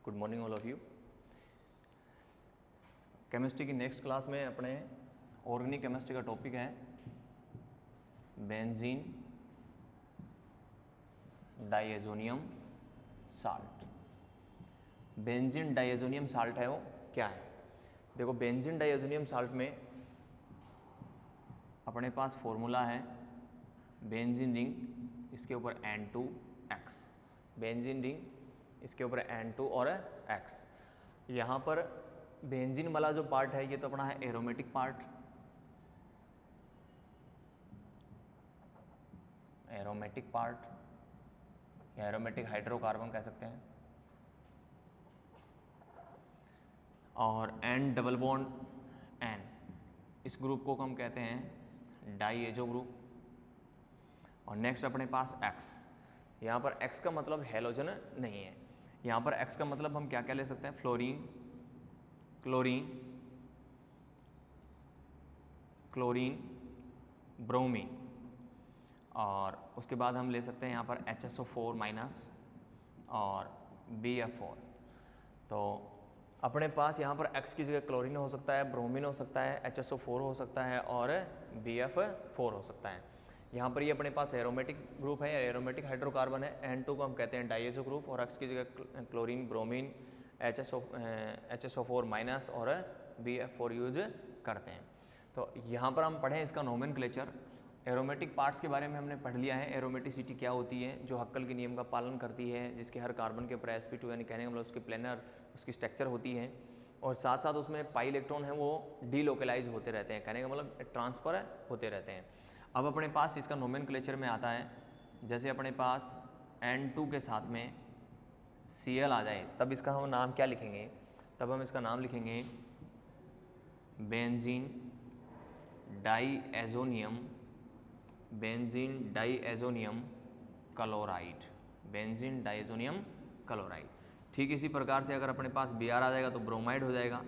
Good morning all of you. Chemistry की next class में अपने ऑर्गेनिक केमिस्ट्री का टॉपिक है benzene diazonium salt. Benzene diazonium salt है वो क्या है? देखो, बेंजीन डाइएजोनियम साल्ट में अपने पास फॉर्मूला है बेंजीन रिंग, इसके ऊपर N2X, बेंजीन रिंग इसके ऊपर N2 और X। यहाँ पर बेंजीन वाला जो पार्ट है ये तो अपना है एरोमेटिक पार्ट, एरोमेटिक पार्ट या एरोमेटिक हाइड्रोकार्बन कह सकते हैं, और N डबल बॉन्ड N, इस ग्रुप को हम कहते हैं डाइएजो ग्रुप। और नेक्स्ट अपने पास X, यहाँ पर X का मतलब हेलोजन नहीं है, यहाँ पर X का मतलब हम क्या क्या ले सकते हैं? फ्लोरीन, क्लोरीन, क्लोरीन, ब्रोमीन, और उसके बाद हम ले सकते हैं यहाँ पर HSO4 माइनस और BF4। तो अपने पास यहाँ पर X की जगह क्लोरीन हो सकता है, ब्रोमीन हो सकता है, HSO4 हो सकता है और BF4 हो सकता है। यहाँ पर ये अपने पास एरोमेटिक ग्रुप है, एरोमेटिक हाइड्रोकार्बन है। N2 को हम कहते हैं डाइएजो ग्रुप और X की जगह क्लोरीन, ब्रोमीन, HSO4 माइनस और BF4 यूज करते हैं। तो यहाँ पर हम पढ़ें इसका नोमेनक्लेचर। एरोमेटिक पार्ट्स के बारे में हमने पढ़ लिया है, एरोमेटिसिटी क्या होती है, जो हक्कल के नियम का पालन करती है, जिसके हर कार्बन के ऊपर sp2 यानी कहने का मतलब उसकी प्लेनर उसकी स्ट्रक्चर होती है, और साथ साथ उसमें पाई इलेक्ट्रॉन है वो डीलोकलाइज होते रहते हैं, कहने का मतलब ट्रांसफ़र होते रहते हैं। अब अपने पास इसका नोमेनक्लेचर में आता है, जैसे अपने पास N2 के साथ में Cl आ जाए तब इसका हम नाम क्या लिखेंगे? तब हम इसका नाम लिखेंगे benzene diazonium, benzene diazonium chloride, benzene diazonium chloride. ठीक इसी प्रकार से अगर अपने पास Br आ जाएगा तो ब्रोमाइड हो जाएगा।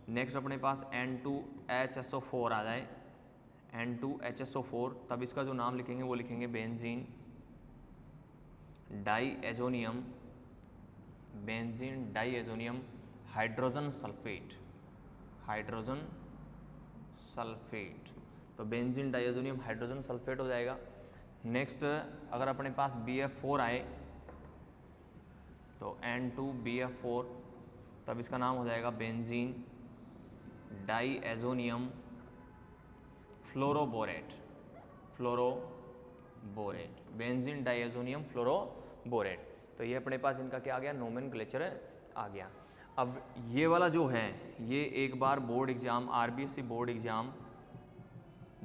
नेक्स्ट अपने पास N2HSO4 आ जाए, N2HSO4, तब इसका जो नाम लिखेंगे वो लिखेंगे benzene diazonium, benzene diazonium hydrogen sulphate, hydrogen sulphate. तो बेंजीन डाइएजोनियम हाइड्रोजन सल्फेट हो जाएगा। नेक्स्ट अगर अपने पास BF4 आए तो N2BF4, तब इसका नाम हो जाएगा benzene diazonium fluoroborate, fluoroborate, benzene diazonium fluoroborate. तो ये अपने पास इनका क्या आ गया? नोमेनक्लेचर आ गया। अब ये वाला जो है ये एक बार board exam, RBSc board exam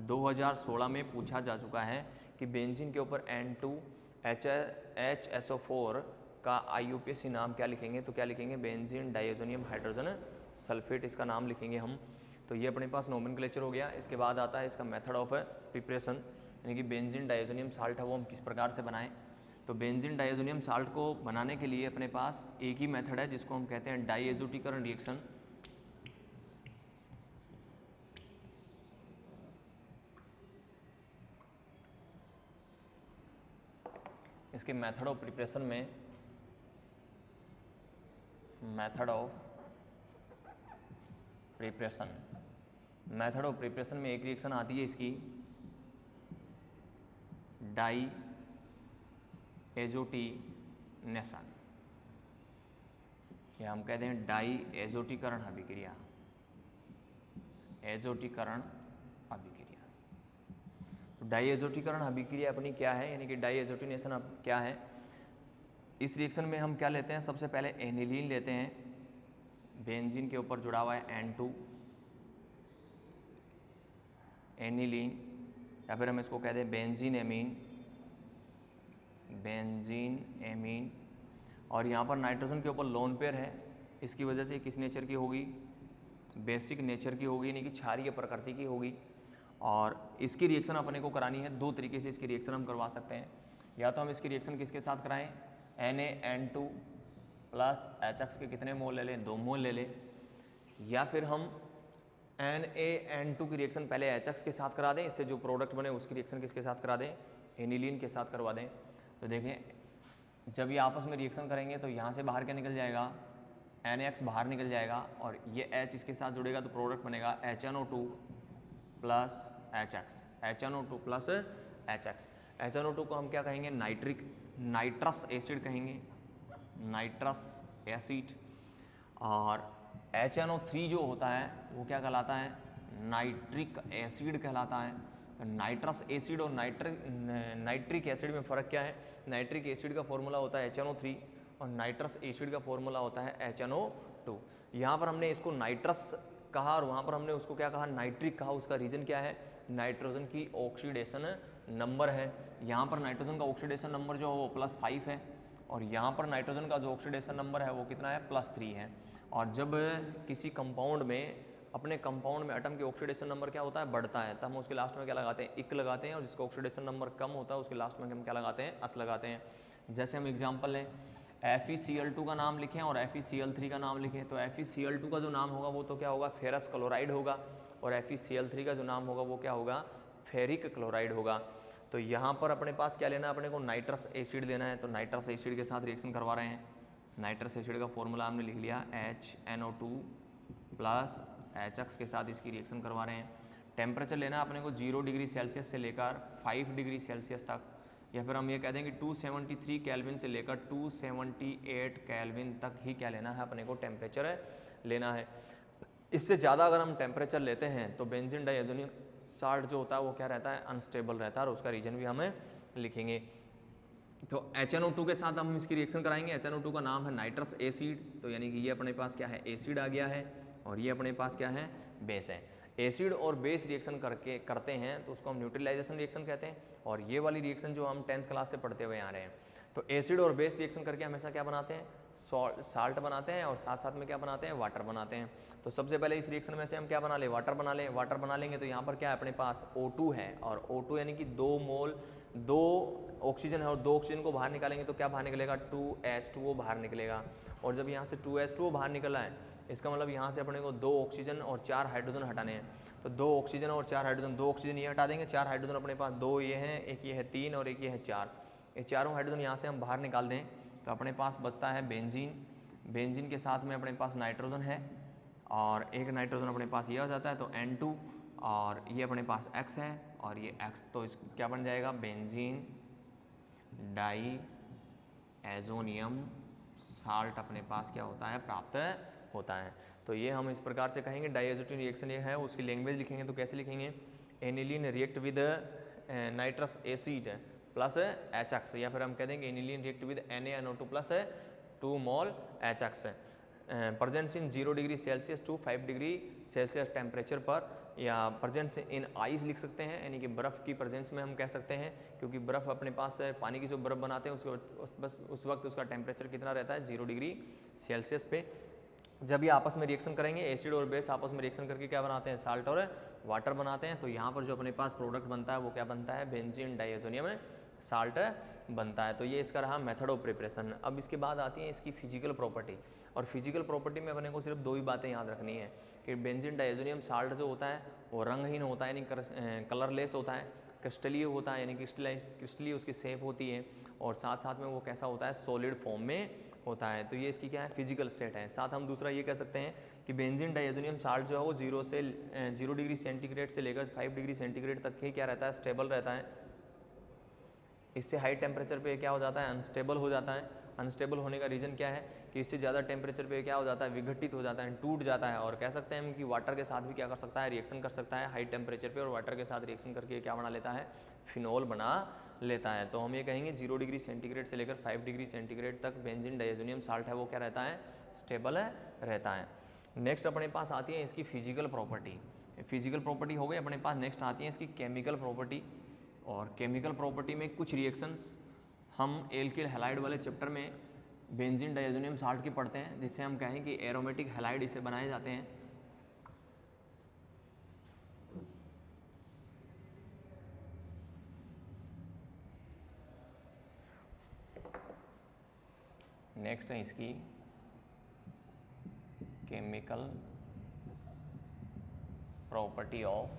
2016 में पूछा जा चुका है कि बेंजीन के ऊपर N2HSO4 का IUPAC नाम क्या लिखेंगे? तो क्या लिखेंगे? बेंजीन डाइएजोनियम हाइड्रोजन सल्फेट, इसका नाम लिखेंगे हम। तो ये अपने पास नोमेनक्लेचर हो गया। इसके बाद आता है इसका मेथड ऑफ प्रिपरेशन, यानी कि बेंजीन डाइएजोनियम साल्ट है वो हम किस प्रकार से बनाएं। तो बेंजीन डाइएजोनियम साल्ट को बनाने के लिए अपने पास एक ही मेथड है जिसको हम कहते हैं डाइएजोटीकरण रिएक्शन। इसके मेथड ऑफ प्रिपरेशन में, method of preparation, method of preparation में एक रिएक्शन आती है इसकी डाइएजोटीनेशन, या हम कहते हैं डाइएजोटीकरण अभिक्रिया, एजोटीकरण अभिक्रिया। तो डाइएजोटीकरण अभिक्रिया अपनी क्या है, यानी कि डाइएजोटीनेशन अब क्या है? इस रिएक्शन में हम क्या लेते हैं? सबसे पहले एनिलीन लेते हैं, बेंजीन के ऊपर जुड़ा हुआ है N2 एनिलीन, या फिर हम इसको कहते हैं बेंजीन एमीन, बेंजीन एमीन। और यहाँ पर नाइट्रोजन के ऊपर लोन पेयर है, इसकी वजह से किस नेचर की होगी? बेसिक नेचर की होगी, यानी कि क्षारीय प्रकृति की होगी। और इसकी रिएक्शन अपने को करानी है दो तरीके से, इसकी रिएक्शन हम करवा सकते हैं। या तो हम इसकी रिएक्शन किसके साथ कराएं? NaN2 प्लस HX के कितने मोल ले लें? 2 मोल ले लें। या फिर हम NaN2 की रिएक्शन पहले HX के साथ करा दें, इससे जो प्रोडक्ट बने उसकी रिएक्शन किसके साथ करा दें? एनिलीन के साथ करवा दें। तो देखें, जब ये आपस में रिएक्शन करेंगे तो यहाँ से बाहर क्या निकल जाएगा? NaX बाहर निकल जाएगा और ये H इसके साथ जुड़ेगा तो प्रोडक्ट बनेगा HNO2 plus HX, HNO2 plus HX। HNO2 को हम क्या कहेंगे, नाइट्रस एसिड कहेंगे, नाइट्रस एसिड। और HNO3 जो होता है वो क्या कहलाता है, नाइट्रिक एसिड कहलाता है। तो नाइट्रस एसिड और नाइट्रिक एसिड में फ़र्क क्या है, नाइट्रिक एसिड का फॉर्मूला होता है HNO3 और नाइट्रस एसिड का फॉर्मूला होता है HNO2। यहाँ पर हमने इसको नाइट्रस कहा और वहाँ पर हमने उसको क्या कहा, नाइट्रिक कहा। उसका रीज़न क्या है, नाइट्रोजन की ऑक्सीडेशन नंबर है। यहाँ पर नाइट्रोजन का ऑक्सीडेशन नंबर जो है वो +5 है और यहाँ पर नाइट्रोजन का जो ऑक्सीडेशन नंबर है वो कितना है, +3 है। और जब किसी कंपाउंड में, अपने कंपाउंड में एटम के ऑक्सीडेशन नंबर क्या होता है, बढ़ता है, तब हम उसके लास्ट में क्या लगाते हैं, इक लगाते हैं। और जिसका ऑक्सीडेशन नंबर कम होता है उसके लास्ट में हम क्या लगाते हैं, अस लगाते हैं। जैसे हम एग्जांपल लें, FeCl2 का नाम लिखें और FeCl3 का नाम लिखें, तो FeCl2 का जो नाम होगा वो तो क्या होगा, फेरस क्लोराइड होगा और FeCl3 का जो नाम होगा वो क्या होगा, फेरिक क्लोराइड होगा। तो यहाँ पर अपने पास क्या लेना है, अपने को नाइट्रस एसिड लेना है। तो नाइट्रस एसिड के साथ रिएक्शन करवा रहे हैं। नाइट्रस एसिड का फॉर्मूला हमने लिख लिया HNO2 प्लस HX के साथ इसकी रिएक्शन करवा रहे हैं। टेम्परेचर लेना है अपने को 0 डिग्री सेल्सियस से लेकर 5 डिग्री सेल्सियस तक, या फिर हम ये कह दें कि 273 केल्विन से लेकर 278 केल्विन तक ही क्या लेना है, अपने को टेम्परेचर लेना है। इससे ज़्यादा अगर हम टेम्परेचर लेते हैं तो बेंजीन डाइएज़ोनियम साल्ट जो होता है वो क्या रहता है, अनस्टेबल रहता है और उसका रीजन भी हमें लिखेंगे। तो HNO2 के साथ हम इसकी रिएक्शन कराएंगे। HNO2 का नाम है नाइट्रस एसिड, तो यानी कि ये अपने पास क्या है, एसिड आ गया है और ये अपने पास क्या है, बेस है। एसिड और बेस रिएक्शन करते हैं तो उसको हम न्यूट्रलाइजेशन रिएक्शन कहते हैं। और ये वाली रिएक्शन जो हम 10th क्लास से पढ़ते हुए आ रहे हैं, तो एसिड और बेस रिएक्शन करके हमेशा क्या बनाते हैं, साल्ट बनाते हैं और साथ साथ में क्या बनाते हैं, वाटर बनाते हैं। तो सबसे पहले इस रिएक्शन में से हम क्या बना लें, वाटर बना लें। वाटर बना लेंगे तो यहाँ पर क्या है, अपने पास O2 है और O2 यानी कि 2 मोल, 2 ऑक्सीजन है और 2 ऑक्सीजन को बाहर निकालेंगे तो क्या बाहर निकलेगा, 2H2O बाहर निकलेगा। और जब यहाँ से 2H2O बाहर निकला है, इसका मतलब यहाँ से अपने को 2 ऑक्सीजन और 4 हाइड्रोजन हटाने हैं। तो 2 ऑक्सीजन और 4 हाइड्रोजन, 2 ऑक्सीजन ये हटा देंगे, 4 हाइड्रोजन अपने पास, 2 ये हैं, एक ये है 3 और एक ये है 4। ये चारों हाइड्रोजन यहाँ से हम बाहर निकाल दें तो अपने पास बचता है बेंजीन। बेंजीन के साथ में अपने पास नाइट्रोजन है और एक नाइट्रोजन अपने पास ये हो जाता है तो N2 और ये अपने पास X है और ये X, तो इस क्या बन जाएगा, बेंजीन डाइएज़ोनियम साल्ट अपने पास क्या होता है, प्राप्त होता है। तो ये हम इस प्रकार से कहेंगे, डाइएज़ोटिव रिएक्शन ये है। उसकी लैंग्वेज लिखेंगे तो कैसे लिखेंगे, aniline react with nitrous acid plus HX, या फिर हम कह देंगे aniline react with NaNO2 plus 2 mole HX, presence in 0 degree Celsius to 5 degree Celsius temperature पर, या प्रेजेंस इन आइस लिख सकते हैं, यानी कि बर्फ़ की प्रेजेंस में हम कह सकते हैं, क्योंकि बर्फ़ अपने पास पानी की जो बर्फ़ बनाते हैं उसको बस उस वक्त उसका टेम्परेचर कितना रहता है, 0 डिग्री सेल्सियस पे। जब ये आपस में रिएक्शन करेंगे, एसिड और बेस आपस में रिएक्शन करके क्या बनाते हैं, साल्ट और वाटर बनाते हैं। तो यहाँ पर जो अपने पास प्रोडक्ट बनता है वो क्या बनता है, बेंजीन डाइएज़ोनियम साल्ट बनता है। तो ये इसका रहा मेथड ऑफ प्रिपरेशन। अब इसके बाद आती है इसकी फिजिकल प्रॉपर्टी, और फिजिकल प्रॉपर्टी में अपने को सिर्फ 2 ही बातें याद रखनी है कि बेंजीन डाइएज़ोनियम साल्ट जो होता है वो रंगहीन होता है, यानी कलरलेस होता है, क्रिस्टलीय होता है, यानी क्रिस्टलीय उसकी शेप होती है, और साथ साथ में वो कैसा होता है, सॉलिड फॉर्म में होता है। तो ये इसकी क्या है, फिजिकल स्टेट है। साथ हम दूसरा ये कह सकते हैं कि बेंजीन डाइएज़ोनियम साल्ट जो है वो 0 डिग्री सेंटीग्रेड से लेकर 5 डिग्री सेंटीग्रेड तक ही क्या रहता है, स्टेबल रहता है। इससे हाई टेम्परेचर पे क्या हो जाता है, अनस्टेबल हो जाता है। अनस्टेबल होने का रीज़न क्या है कि इससे ज़्यादा टेम्परेचर पे क्या हो जाता है, विघटित हो जाता है, टूट जाता है। और कह सकते हैं हम कि वाटर के साथ भी क्या कर सकता है, रिएक्शन कर सकता है हाई टेम्परेचर पे, और वाटर के साथ रिएक्शन करके क्या बना लेता है, फिनॉल बना लेता है। तो हम ये कहेंगे 0 डिग्री सेंटीग्रेड से लेकर 5 डिग्री सेंटीग्रेड तक बेंजीन डाइएज़ोनियम साल्ट है वो क्या रहता है, स्टेबल रहता है। नेक्स्ट अपने पास आती है इसकी फिजिकल प्रॉपर्टी। फिजिकल प्रॉपर्टी हो गई अपने पास, नेक्स्ट आती है इसकी केमिकल प्रॉपर्टी। और केमिकल प्रॉपर्टी में कुछ रिएक्शंस हम एल्किल हैलाइड वाले चैप्टर में बेंजीन डाइएज़ोनियम साल्ट की पढ़ते हैं, जिससे हम कहें कि एरोमेटिक हैलाइड इसे बनाए जाते हैं। नेक्स्ट है इसकी chemical property of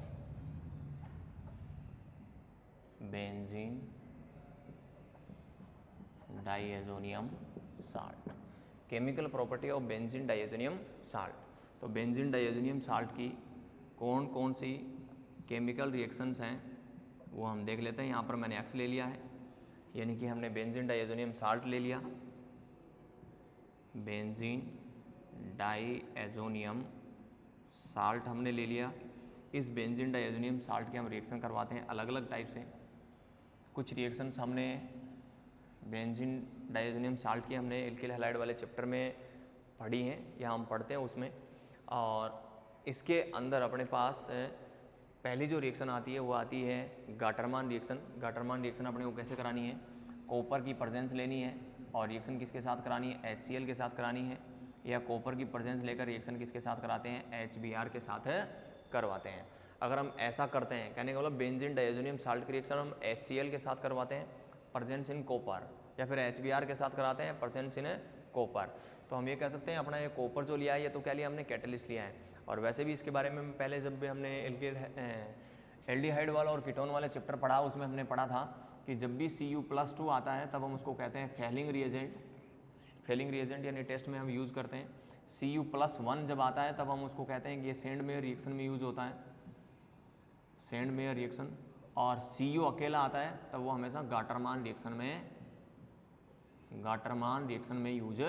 benzene diazonium salt. Chemical property of benzene diazonium salt. तो बेंजीन डाइज़ोनियम साल्ट की कौन कौन सी केमिकल रिएक्शंस हैं वो हम देख लेते हैं। यहाँ पर मैंने X ले लिया है, यानी कि हमने बेंजीन डाइज़ोनियम साल्ट ले लिया, बेंजीन डाइज़ोनियम साल्ट हमने ले लिया। इस बेंजीन डाइज़ोनियम साल्ट के हम रिएक्शन करवाते हैं अलग अलग टाइप से। कुछ रिएक्शंस हमने बेंजीन डाइज़ोनियम साल्ट की हमने एल्किल हैलाइड वाले चैप्टर में पढ़ी हैं या हम पढ़ते हैं उसमें। और इसके अंदर अपने पास पहली जो रिएक्शन आती है वो आती है गाटरमान रिएक्शन। गाटरमान रिएक्शन अपने को कैसे करानी है, कॉपर की प्रेजेंस लेनी है और रिएक्शन किसके साथ करानी है, HCl के साथ करानी है, या कॉपर की प्रेजेंस लेकर रिएक्शन किसके साथ कराते हैं, HBr के साथ करवाते हैं। अगर हम ऐसा करते हैं, कहने का मतलब बेंजीन डाइज़ोनियम साल्ट की रिएक्शन हम HCl के साथ करवाते हैं प्रेजेंस इन कॉपर, या फिर HBr के साथ कराते हैं प्रेजेंस इन कॉपर, तो हम ये कह सकते हैं अपना ये कॉपर जो लिया है ये तो क्या लिया हमने, कैटलिस्ट लिया है। और वैसे भी इसके बारे में पहले जब भी हमने एल्डिहाइड वाला और कीटोन वाले चैप्टर पढ़ा उसमें हमने पढ़ा था कि जब भी Cu+2 आता है तब हम उसको कहते हैं फेलिंग रिएजेंट। फेलिंग रिएजेंट यानी टेस्ट में हम यूज़ करते हैं। Cu+1 जब आता है तब हम उसको कहते हैं कि ये सेंड मेयर रिएक्शन में यूज़ होता है, सेंड मेयर रिएक्शन। और Cu अकेला आता है तब वो हमेशा गाटरमान रिएक्शन में यूज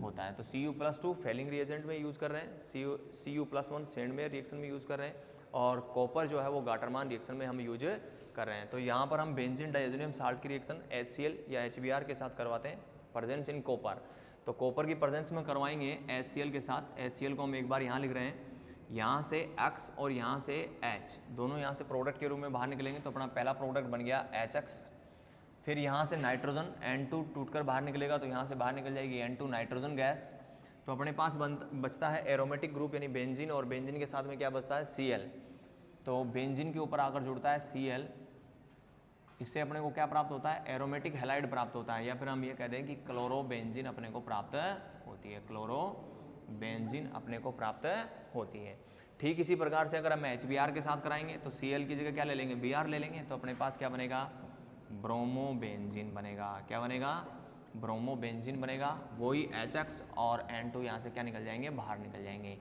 होता है। तो Cu+2 फेलिंग रिएजेंट में यूज़ कर रहे हैं, Cu+1 सेंड मेयर रिएक्शन में यूज़ कर रहे हैं, और कॉपर जो है वो गाटरमान रिएक्शन में हम यूज कर रहे हैं। तो यहाँ पर हम बेंजीन डाइज़ोनियम साल्ट की रिएक्शन HCl या HBr के साथ करवाते हैं प्रेजेंस इन कॉपर। तो कॉपर की प्रेजेंस में करवाएंगे HCl के साथ। HCl को हम एक बार यहाँ लिख रहे हैं, यहाँ से X और यहाँ से H दोनों यहाँ से प्रोडक्ट के रूप में बाहर निकलेंगे, तो अपना पहला प्रोडक्ट बन गया HX। फिर यहाँ से नाइट्रोजन N2 टूटकर बाहर निकलेगा, तो यहाँ से बाहर निकल जाएगी N2 नाइट्रोजन गैस। तो अपने पास बचता है एरोमेटिक ग्रुप यानी बेंजीन, और बेंजीन के साथ में क्या बचता है, Cl। तो बेंजीन के ऊपर आकर जुड़ता है Cl, इससे अपने को क्या प्राप्त होता है, एरोमेटिक हैलाइड प्राप्त होता है, या फिर हम ये कह दें कि क्लोरोबेंजीन अपने को प्राप्त होती है, क्लोरोबेंजीन अपने को प्राप्त होती है। ठीक इसी प्रकार से अगर हम HBr के साथ कराएंगे तो Cl की जगह क्या ले लेंगे, Br ले लेंगे, तो अपने पास क्या बनेगा, ब्रोमोबेंजीन बनेगा। क्या बनेगा, ब्रोमोबेंजीन बनेगा। वही HX और N2 यहाँ से क्या निकल जाएंगे, बाहर निकल जाएंगे।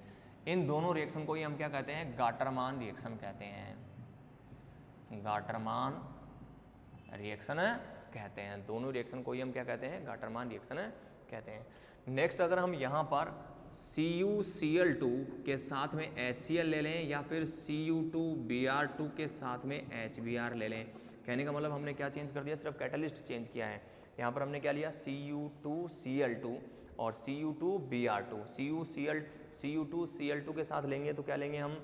इन दोनों रिएक्शन को ही हम क्या कहते हैं, गाटरमान रिएक्शन कहते हैं, गाटरमान रिएक्शन कहते हैं। दोनों रिएक्शन को ही हम क्या कहते हैं, गाटरमान रिएक्शन कहते हैं। नेक्स्ट अगर हम यहाँ पर CuCl2 के साथ में HCl ले लें, या फिर Cu2Br2 के साथ में HBr ले लें, कहने का मतलब हमने क्या चेंज कर दिया, सिर्फ कैटलिस्ट चेंज किया है। यहाँ पर हमने क्या लिया, Cu2Cl2 और Cu2Br2। Cu2Cl2 के साथ लेंगे तो क्या लेंगे हम,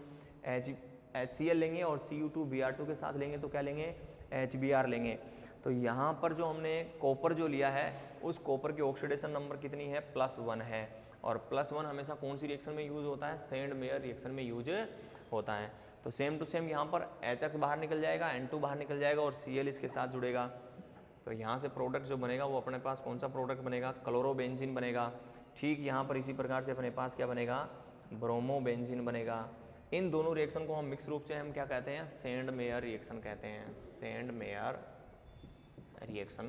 HCl लेंगे, और Cu2Br2 के साथ लेंगे तो क्या लेंगे, HBr लेंगे। तो यहाँ पर जो हमने कॉपर जो लिया है उस कॉपर की ऑक्सीडेशन नंबर कितनी है, +1 है, और +1 हमेशा कौन सी रिएक्शन में यूज़ होता है, सेंड मेयर रिएक्शन में यूज होता है। तो सेम टू सेम यहाँ पर HX बाहर निकल जाएगा, N2 बाहर निकल जाएगा, और Cl इसके साथ जुड़ेगा। तो यहाँ से प्रोडक्ट जो बनेगा वो अपने पास कौन सा प्रोडक्ट बनेगा, क्लोरोबेंजीन बनेगा। ठीक यहाँ पर इसी प्रकार से अपने पास क्या बनेगा, ब्रोमोबेंजीन बनेगा। इन दोनों रिएक्शन को हम मिक्स रूप से हम क्या कहते हैं, सेंड मेयर रिएक्शन कहते हैं, सेंड मेयर रिएक्शन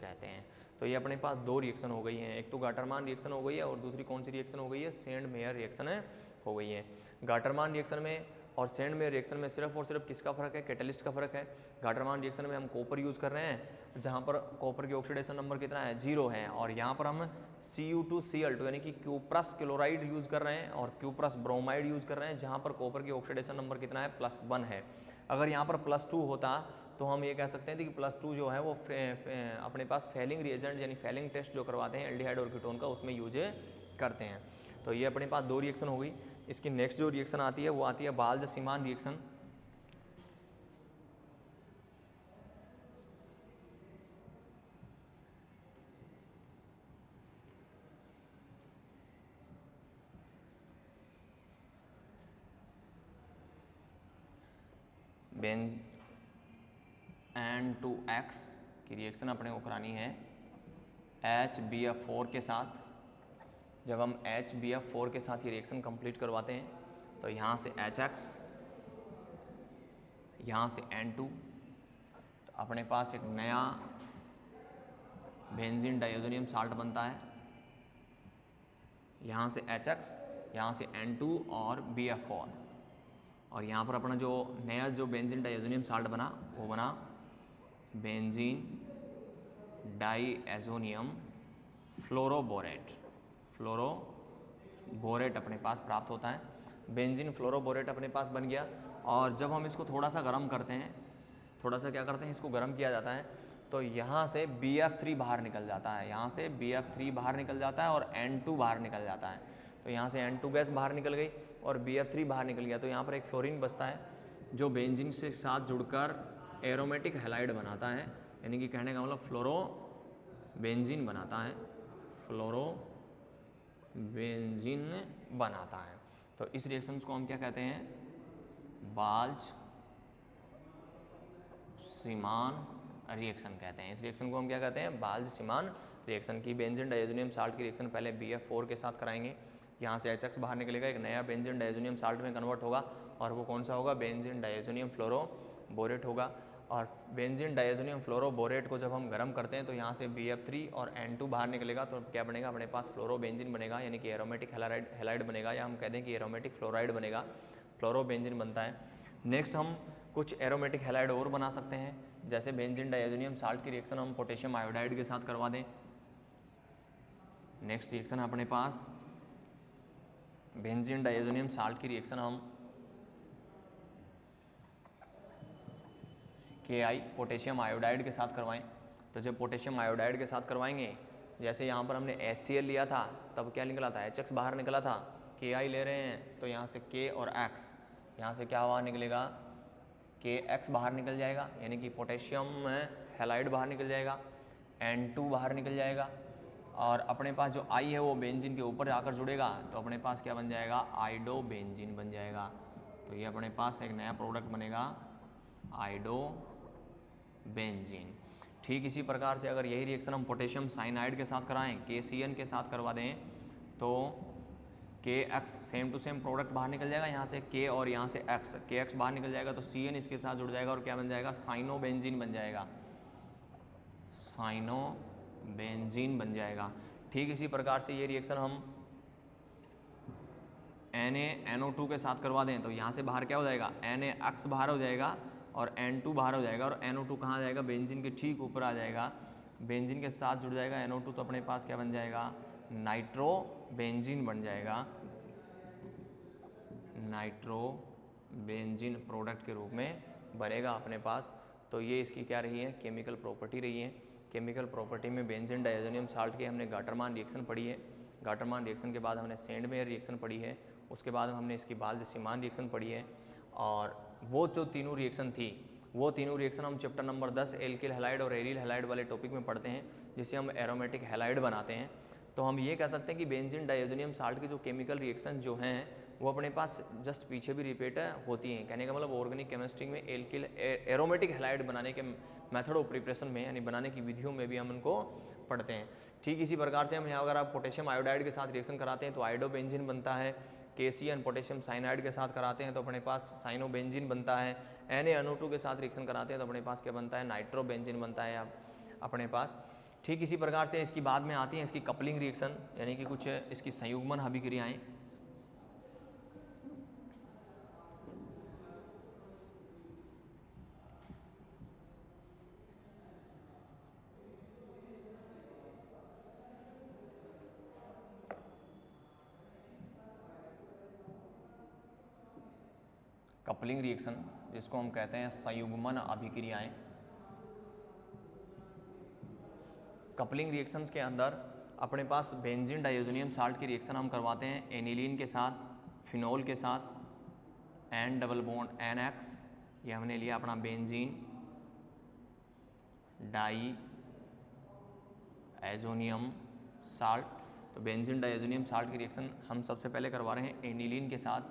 कहते हैं। तो ये अपने पास दो रिएक्शन हो गई हैं, एक तो गाटरमान रिएक्शन हो गई है और दूसरी कौन सी रिएक्शन हो गई है, सेंड मेयर रिएक्शन हो गई है। गाटरमान रिएक्शन में और सेंड मेयर रिएक्शन में सिर्फ और सिर्फ किसका फर्क है, कैटलिस्ट का फर्क है। गाटरमान रिएक्शन में हम कॉपर यूज़ कर रहे हैं जहाँ पर कॉपर की ऑक्सीडेशन नंबर कितना है, 0 है, और यहाँ पर हम Cu2Cl2 यानी कि क्यूप्रस क्लोराइड यूज़ कर रहे हैं और क्यूप्रस ब्रोमाइड यूज़ कर रहे हैं, जहाँ पर कॉपर की ऑक्सीडेशन नंबर कितना है, +1 है। अगर यहाँ पर +2 होता तो हम ये कह सकते हैं कि +2 जो है वो अपने पास फेलिंग रिएजेंट यानी फेलिंग टेस्ट जो करवाते हैं एल्डिहाइड और कीटोन का, उसमें यूज करते हैं। तो ये अपने पास दो रिएक्शन हो गई। इसकी नेक्स्ट जो रिएक्शन आती है वो आती है बाल्ज-सीमान रिएक्शन। बेंज N2X की रिएक्शन अपने को करानी है HBF4 के साथ। जब हम HBF4 के साथ ये रिएक्शन कंप्लीट करवाते हैं तो यहाँ से HX, यहाँ से N2, तो अपने पास एक नया बेंजीन डाइज़ोनियम साल्ट बनता है। यहाँ से HX, यहाँ से N2 और BF4, और यहाँ पर अपना जो नया जो बेंजीन डाइएज़ोनियम साल्ट बना वो बना बेंजीन डाइएज़ोनियम फ्लोरोबोरेट। फ्लोरोबोरेट अपने पास प्राप्त होता है, बेंजीन फ्लोरोबोरेट अपने पास बन गया। और जब हम इसको थोड़ा सा गर्म करते हैं, थोड़ा सा क्या करते हैं, इसको गर्म किया जाता है, तो यहाँ से BF3 बाहर निकल जाता है, यहाँ से BF3 बाहर निकल जाता है और N2 बाहर निकल जाता है। तो यहाँ से N2 गैस बाहर निकल गई और BF3 बाहर निकल गया, तो यहाँ पर एक फ्लोरीन बचता है जो बेंजीन से साथ जुड़कर एरोमेटिक हैलाइड बनाता है, यानी कि कहने का मतलब फ्लोरो बेंजीन बनाता है, फ्लोरो बेंजीन बनाता है। तो इस रिएक्शन को हम क्या कहते हैं, बाल्ज-सीमान रिएक्शन कहते हैं। इस रिएक्शन को हम क्या कहते हैं, बाल्ज-सीमान रिएक्शन की। बेंजीन डाइएज़ोनियम साल्ट की रिएक्शन पहले BF4 के साथ कराएंगे, यहाँ से HX बाहर निकलेगा, एक नया बेंजीन डाइएज़ोनियम साल्ट में कन्वर्ट होगा, और वो कौन सा होगा, बेंजीन डाइएज़ोनियम फ्लोरोबोरेट होगा। और बेंजीन डाइएज़ोनियम फ्लोरोबोरेट को जब हम गर्म करते हैं तो यहाँ से BF3 और N2 बाहर निकलेगा, तो क्या बनेगा, अपने पास फ्लोरोबेंजीन बनेगा, यानी कि एरोमेटिक हैलाइड बनेगा, या हम कहते हैं कि एरोमेटिक फ्लोराइड बनेगा, फ्लोरोबेंजीन बनता है। नेक्स्ट हम कुछ एरोमेटिक हैलाइड और बना सकते हैं, जैसे बेंजीन डाइएज़ोनियम साल्ट की रिएक्शन हम पोटेशियम आयोडाइड के साथ करवा दें। नेक्स्ट रिएक्शन अपने पास बेंजीन डाइएज़ोनियम साल्ट की रिएक्शन हम Ki पोटेशियम आयोडाइड के साथ करवाएं। तो जब पोटेशियम आयोडाइड के साथ करवाएंगे, जैसे यहाँ पर हमने HCl लिया था तब क्या निकला था, HX बाहर निकला था, Ki ले रहे हैं तो यहाँ से K और X, यहाँ से क्या बाहर निकलेगा, KX बाहर निकल जाएगा, यानी कि पोटेशियम हैलाइड बाहर निकल जाएगा, N2 बाहर निकल जाएगा, और अपने पास जो I है वो बेंजीन के ऊपर आकर जुड़ेगा, तो अपने पास क्या बन जाएगा, आइडो बेंजीन बन जाएगा। तो ये अपने पास एक नया प्रोडक्ट बनेगा, आइडो बेंजीन। ठीक इसी प्रकार से अगर यही रिएक्शन हम पोटेशियम साइनाइड के साथ कराएं, KCN के साथ करवा दें, तो KX same to same product बाहर निकल जाएगा, यहाँ से K और यहाँ से X, KX बाहर निकल जाएगा तो CN इसके साथ जुड़ जाएगा और क्या बन जाएगा, साइनोबेंजीन बन जाएगा, साइनोबेंजीन बन जाएगा। ठीक इसी प्रकार से ये रिएक्शन हम NaNO2 के साथ करवा दें, तो यहाँ से बाहर क्या हो जाएगा, NaX बाहर हो जाएगा और N2 बाहर हो जाएगा, और NO2 कहाँ जाएगा, बेंजीन के ठीक ऊपर आ जाएगा, बेंजीन के साथ जुड़ जाएगा NO2, तो अपने पास क्या बन जाएगा, नाइट्रो बेंजीन बन जाएगा, नाइट्रो बेंजीन प्रोडक्ट के रूप में बनेगा अपने पास। तो ये इसकी क्या रही है, केमिकल प्रॉपर्टी रही है। केमिकल प्रॉपर्टी में बेंजीन डाइएज़ोनियम साल्ट के हमने गाटरमान रिएक्शन पढ़ी है, गाटरमान रिएक्शन के बाद हमने सेंडमेयर रिएक्शन पढ़ी है, उसके बाद हमने इसकी बाल्ज-सीमान रिएक्शन पढ़ी है, और वो जो तीनों रिएक्शन थी वो तीनों रिएक्शन हम चैप्टर नंबर 10 एल्किल हैलाइड और एरिल हैलाइड वाले टॉपिक में पढ़ते हैं, जिसे हम एरोमेटिक हैलाइड बनाते हैं। तो हम ये कह सकते हैं कि बेंजीन डाइएज़ोनियम साल्ट की जो केमिकल रिएक्शन जो हैं वो अपने पास जस्ट पीछे भी रिपीट होती हैं। कहने का मतलब ऑर्गेनिक केमिस्ट्री में एल्किल एरोमेटिक हैलाइड बनाने के मेथड ऑफ प्रिपरेशन में, यानी बनाने की विधियों में भी हम उनको पढ़ते हैं। ठीक इसी प्रकार से हम यहाँ अगर आप पोटेशियम आयोडाइड के साथ रिएक्शन कराते हैं तो आइडोबेंजीन बनता है, KCN पोटेशियम साइनाइड के साथ कराते हैं तो अपने पास साइनोबेंजीन बनता है, NaNO2 के साथ रिएक्शन कराते हैं तो अपने पास क्या बनता है, नाइट्रोबेंजीन बनता है अपने पास। ठीक इसी प्रकार से इसकी बाद में आती है इसकी कपलिंग रिएक्शन, यानी कि कुछ इसकी संयुग्मन अभिक्रियाएं। कपलिंग रिएक्शन जिसको हम कहते हैं संयुग्मन अभिक्रियाएं। कपलिंग रिएक्शंस के अंदर अपने पास बेंजीन डाइएज़ोनियम साल्ट की रिएक्शन हम करवाते हैं एनिलीन के साथ, फिनोल के साथ, N डबल बॉन्ड NX, ये हमने लिया अपना बेंजीन डाइएज़ोनियम साल्ट। तो बेंजीन डाइएज़ोनियम साल्ट की रिएक्शन हम सबसे पहले करवा रहे हैं एनिलीन के साथ,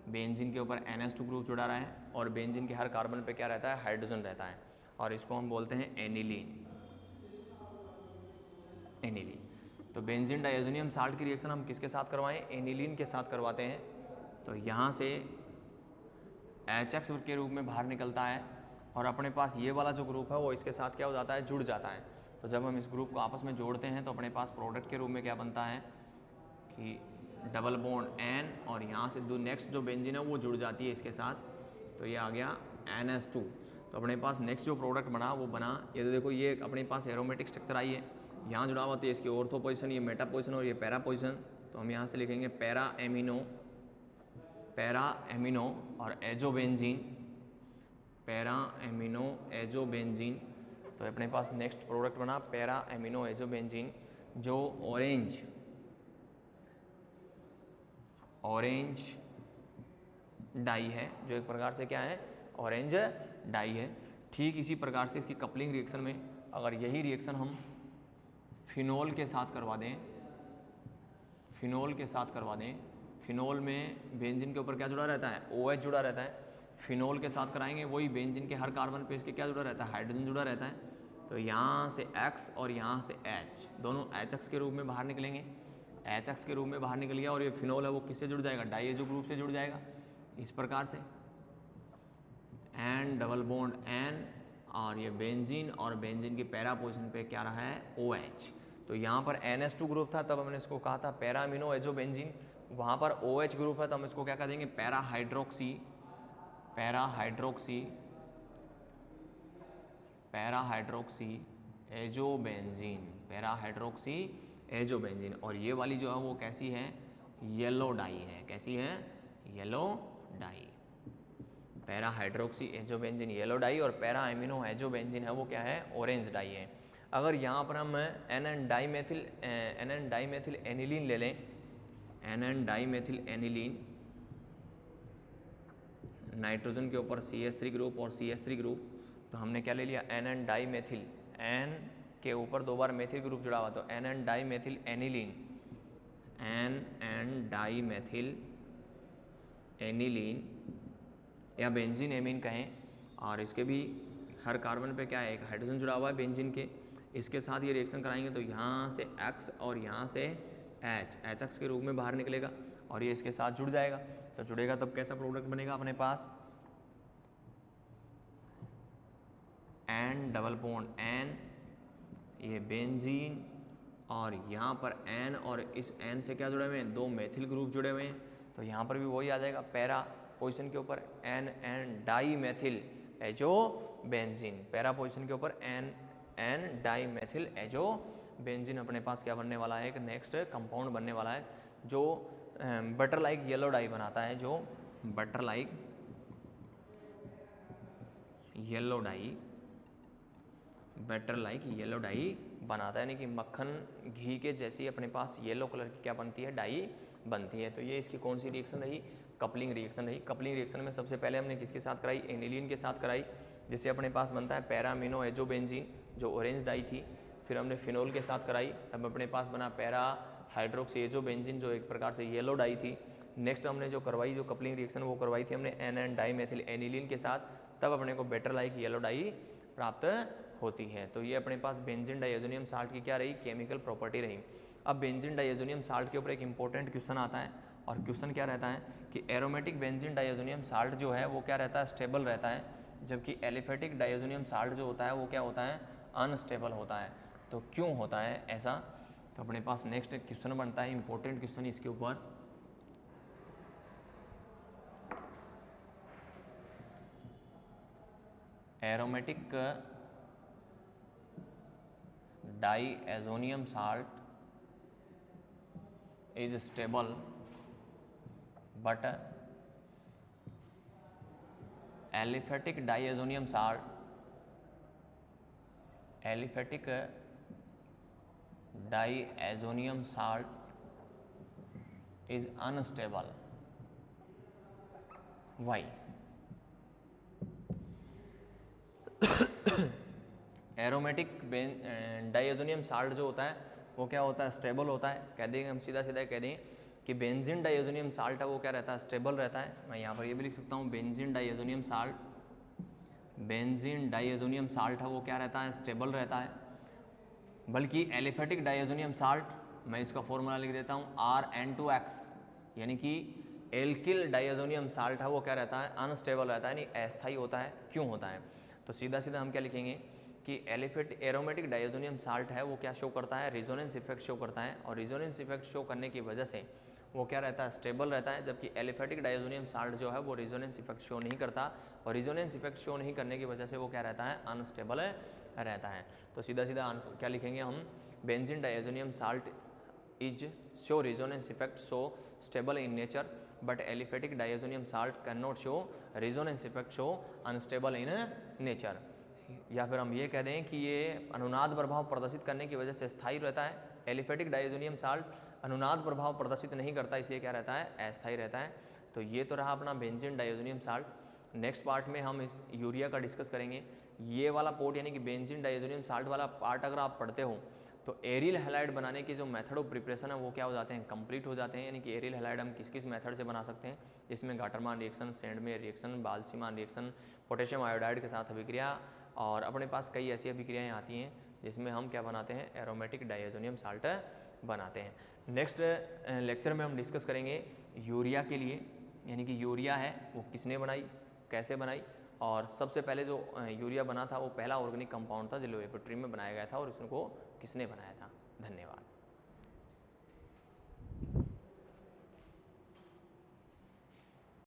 बेंजीन के ऊपर NH2 ग्रुप जुड़ा रहा है और बेंजीन के हर कार्बन पे क्या रहता है, हाइड्रोजन रहता है, और इसको हम बोलते हैं एनिलीन। तो बेंजीन डाइएज़ोनियम साल्ट की रिएक्शन हम किसके साथ करवाएं, एनिलीन के साथ करवाते हैं। तो यहाँ से HX के रूप में बाहर निकलता है और अपने पास ये वाला जो ग्रुप है वो इसके साथ क्या हो जाता है, जुड़ जाता है। तो जब हम इस ग्रुप को आपस में जोड़ते हैं तो अपने पास प्रोडक्ट के रूप में क्या बनता है कि डबल बॉन्ड N और यहाँ से दो नेक्स्ट जो बेंजीन है वो जुड़ जाती है इसके साथ, तो ये आ गया NH2। तो अपने पास नेक्स्ट जो प्रोडक्ट बना वो बना, ये तो देखो ये अपने पास एरोमेटिक स्ट्रक्चर आई है, यहाँ जुड़ा हुआ तो इसकी ऑर्थो पोजिशन, ये मेटा पोजिशन और ये पैरा पोजिशन। तो हम यहाँ से लिखेंगे पैरा एमिनो और एजोबेंजीन, पैरा एमिनो एजोबेंजीन। तो अपने पास नेक्स्ट प्रोडक्ट बना पैरा एमिनो एजोबेंजीन, जो ऑरेंज डाई है, जो एक प्रकार से क्या है, ऑरेंज डाई है। ठीक इसी प्रकार से इसकी कपलिंग रिएक्शन में अगर यही रिएक्शन हम फिनोल के साथ करवा दें, फिनोल में बेंजीन के ऊपर क्या जुड़ा रहता है, OH जुड़ा रहता है। फिनोल के साथ कराएंगे, वही बेंजीन के हर कार्बन पे इसके क्या जुड़ा रहता है, हाइड्रोजन जुड़ा रहता है। तो यहाँ से X और यहाँ से H, दोनों HX के रूप में बाहर निकलेंगे, HX के रूप में बाहर निकल गया। और ये फिनोल है वो किससे जुड़ जाएगा, डाइएजो ग्रुप से जुड़ जाएगा इस प्रकार से, N डबल बॉन्ड N, और ये बेंजीन और बेंजीन की पैरा पोजिशन पे क्या रहा है, OH। तो यहाँ पर NH2 ग्रुप था, तब हमने इसको कहा था पैरा अमीनो एजोबेंजीन। वहाँ पर OH ग्रुप है तो हम इसको क्या कह देंगे, पैरा हाइड्रोक्सी एजोबेंजीन। और ये वाली जो है वो कैसी है, येलो डाई है। कैसी है, yellow die. Para hydroxy azobenzene yellow die और पैरा एमिनो एजोबेंजीन है वो क्या है, ऑरेंज डाई है। अगर यहाँ पर हम एनएन डाईमेथिल एनिलीन ले लें, एनएन डाईमेथिल एनिलीन, नाइट्रोजन के ऊपर CH3 ग्रुप और CH3 ग्रुप, तो हमने क्या ले लिया, एनएन डाईमेथिल, एन के ऊपर दो बार मेथिल ग्रुप जुड़ा हुआ, तो N N dimethyl aniline, N N dimethyl aniline या बेंजीन एमीन कहें। और इसके भी हर कार्बन पे क्या है, एक हाइड्रोजन जुड़ा हुआ है बेंजीन के। इसके साथ ये रिएक्शन कराएंगे तो यहाँ से X और यहाँ से H, HX के रूप में बाहर निकलेगा और ये इसके साथ जुड़ जाएगा। तो जुड़ेगा तब कैसा प्रोडक्ट बनेगा अपने पास, N डबल बॉन्ड N, ये बेंजीन और यहाँ पर N और इस N से क्या जुड़े हुए हैं, दो मेथिल ग्रुप जुड़े हुए हैं। तो यहाँ पर भी वही आ जाएगा, पैरा पोजीशन के ऊपर NN dimethyl azobenzene, para position के ऊपर NN डाईमेथिल एजोबेंजीन अपने पास क्या बनने वाला है, एक नेक्स्ट कंपाउंड बनने वाला है जो बटर लाइक येलो डाई बनाता है, जो butter like yellow die, butter like yellow die बनाता है, यानी कि मक्खन घी के जैसी अपने पास येलो कलर की क्या बनती है, डाई बनती है। तो ये इसकी कौन सी रिएक्शन रही, कपलिंग रिएक्शन रही। कपलिंग रिएक्शन में सबसे पहले हमने किसके साथ कराई, एनिलीन के साथ कराई, जिससे अपने पास बनता है पैरा अमीनो एजोबेंजीन जो ऑरेंज डाई थी। फिर हमने फिनोल के साथ कराई, तब अपने पास बना पैरा हाइड्रोक्सी एजोबेंजीन जो एक प्रकार से येलो डाई थी। नेक्स्ट हमने जो करवाई, जो कपलिंग रिएक्शन वो करवाई थी हमने NN डाईमेथिल एनिलीन के साथ, तब अपने को बेटर लाइक येलो डाई प्राप्त होती है। तो ये अपने पास बेंजीन डाइएजोनियम साल्ट की क्या रही, केमिकल प्रॉपर्टी रही। अब बेंजीन डाइएजोनियम साल्ट के ऊपर एक इंपॉर्टेंट क्वेश्चन आता है, और क्वेश्चन क्या रहता है कि एरोमेटिक बेंजीन डाइएजोनियम साल्ट जो है वो क्या रहता है, स्टेबल रहता है, जबकि एलिफेटिक डाइएजोनियम साल्ट जो होता है वो क्या होता है, अनस्टेबल होता है। तो क्यों होता है ऐसा, तो अपने पास नेक्स्ट एक क्वेश्चन बनता है, इंपॉर्टेंट क्वेश्चन इसके ऊपर। Aromatic diazonium salt is stable but aliphatic diazonium salt is unstable. Why? Aromatic diazonium salt जो होता है वो क्या होता है, स्टेबल होता है। कह देंगे हम सीधा कह दें कि बेंजीन डाइएजोनियम साल्ट है वो क्या रहता है, स्टेबल रहता है। मैं यहाँ पर ये भी लिख सकता हूँ, बेंजीन डाइएजोनियम साल्ट है वो क्या रहता है, स्टेबल रहता है। बल्कि एलिफेटिक डाइएजोनियम साल्ट, मैं इसका फॉर्मूला लिख देता हूँ RN2X, यानी कि एल्किल डाइएजोनियम साल्ट है वो क्या रहता है, अनस्टेबल रहता है, यानी अस्थायी होता है। क्यों होता है, तो सीधा हम क्या लिखेंगे कि एरोमेटिक डायज़ोनियम साल्ट है वो क्या शो करता है, रेजोनेंस इफेक्ट शो करता है, और रेजोनेंस इफेक्ट शो करने की वजह से वो क्या रहता है, स्टेबल रहता है, जबकि एलिफेटिक डायज़ोनियम साल्ट जो है वो रेजोनेंस इफेक्ट शो नहीं करता, और रेजोनेंस इफेक्ट शो नहीं करने की वजह से वो क्या रहता है, अनस्टेबल रहता है। तो सीधा सीधा आंसर क्या लिखेंगे हम, benzene diazonium salt is show resonance effect so stable in nature but aliphatic diazonium salt can not show resonance effect show unstable in nature. या फिर हम ये कह दें कि ये अनुनाद प्रभाव प्रदर्शित करने की वजह से स्थायी रहता है, एलिफेटिक डायज़ोनियम साल्ट अनुनाद प्रभाव प्रदर्शित नहीं करता, इसलिए क्या रहता है, अस्थायी रहता है। तो ये तो रहा अपना benzene diazonium salt. Next part में हम इस यूरिया का डिस्कस करेंगे। ये वाला पोर्ट यानी कि बेंजीन डायज़ोनियम साल्ट वाला पार्ट अगर आप पढ़ते हो तो एरिल हैलाइड बनाने के जो मेथड ऑफ प्रिपरेशन है वो क्या हो जाते हैं, कंप्लीट हो जाते हैं। यानी कि एरिल हैलाइड हम किस किस मेथड से बना सकते हैं, जिसमें Gattermann reaction, Sandmeyer reaction, Balz Schiemann reaction, potassium iodide के साथ अभिक्रिया, और अपने पास कई ऐसी अभिक्रियाएँ आती हैं जिसमें हम क्या बनाते हैं, एरोमेटिक डायज़ोनियम साल्ट बनाते हैं। नेक्स्ट लेक्चर में हम डिस्कस करेंगे यूरिया के लिए, यानी कि यूरिया है वो किसने बनाई, कैसे बनाई, और सबसे पहले जो यूरिया बना था वो पहला ऑर्गेनिक कंपाउंड था जो लेबोरेटरी में बनाया गया था, और उसको किसने बनाया था। धन्यवाद।